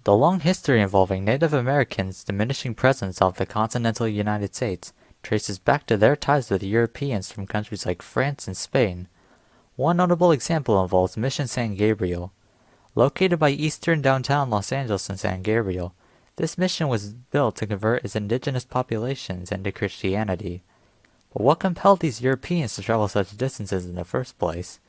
The long history involving Native Americans' diminishing presence off the continental United States traces back to their ties with Europeans from countries like France and Spain. One notable example involves Mission San Gabriel. Located by eastern downtown Los Angeles in San Gabriel, this mission was built to convert its indigenous populations into Christianity. But what compelled these Europeans to travel such distances in the first place?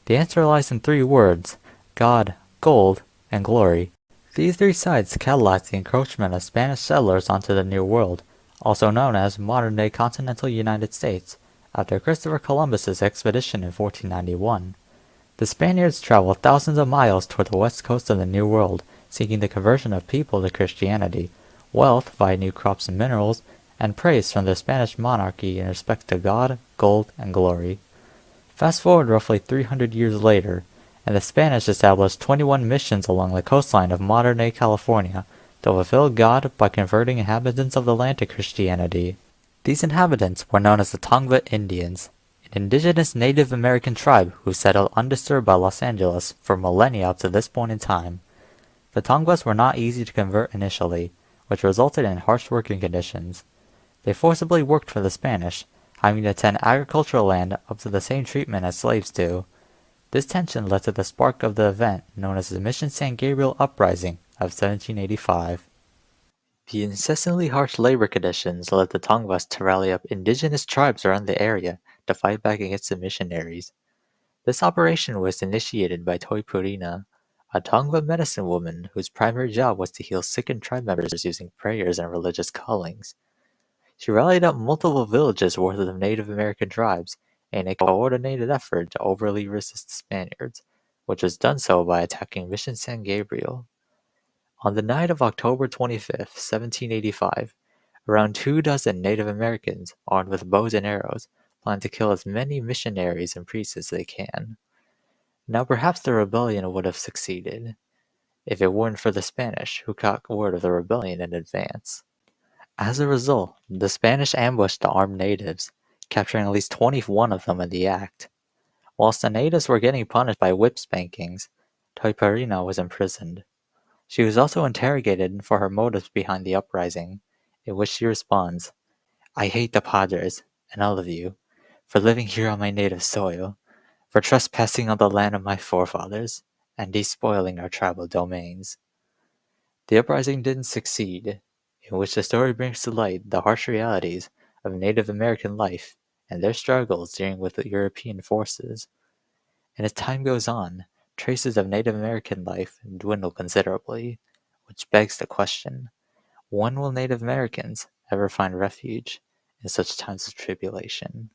The answer lies in three words: God, gold, and glory. These three sites catalyzed the encroachment of Spanish settlers onto the New World, also known as modern-day continental United States, after Christopher Columbus's expedition in 1491. The Spaniards traveled thousands of miles toward the west coast of the New World, seeking the conversion of people to Christianity, wealth via new crops and minerals, and praise from the Spanish monarchy in respect to God, gold, and glory. Fast forward roughly 300 years later, and the Spanish established 21 missions along the coastline of modern-day California to fulfill God by converting inhabitants of the land to Christianity. These inhabitants were known as the Tongva Indians, an indigenous Native American tribe who settled undisturbed by Los Angeles for millennia up to this point in time. The Tongvas were not easy to convert initially, which resulted in harsh working conditions. They forcibly worked for the Spanish, having to tend agricultural land up to the same treatment as slaves do. This tension led to the spark of the event known as the Mission San Gabriel Uprising of 1785. The incessantly harsh labor conditions led the Tongvas to rally up indigenous tribes around the area to fight back against the missionaries. This operation was initiated by Toi Purina, a Tongva medicine woman whose primary job was to heal sickened tribe members using prayers and religious callings. She rallied up multiple villages worth of Native American tribes in a coordinated effort to overtly resist the Spaniards, which was done so by attacking Mission San Gabriel. On the night of October 25th, 1785, around 24 Native Americans, armed with bows and arrows, plan to kill as many missionaries and priests as they can. Now perhaps the rebellion would have succeeded, if it weren't for the Spanish, who caught word of the rebellion in advance. As a result, the Spanish ambushed the armed natives, capturing at least 21 of them in the act. Whilst the natives were getting punished by whip spankings, Toiparina was imprisoned. She was also interrogated for her motives behind the uprising, in which she responds, "I hate the Padres, and all of you, for living here on my native soil, for trespassing on the land of my forefathers, and despoiling our tribal domains." The uprising didn't succeed, in which the story brings to light the harsh realities of Native American life and their struggles dealing with the European forces. And as time goes on, traces of Native American life dwindle considerably, which begs the question, when will Native Americans ever find refuge in such times of tribulation?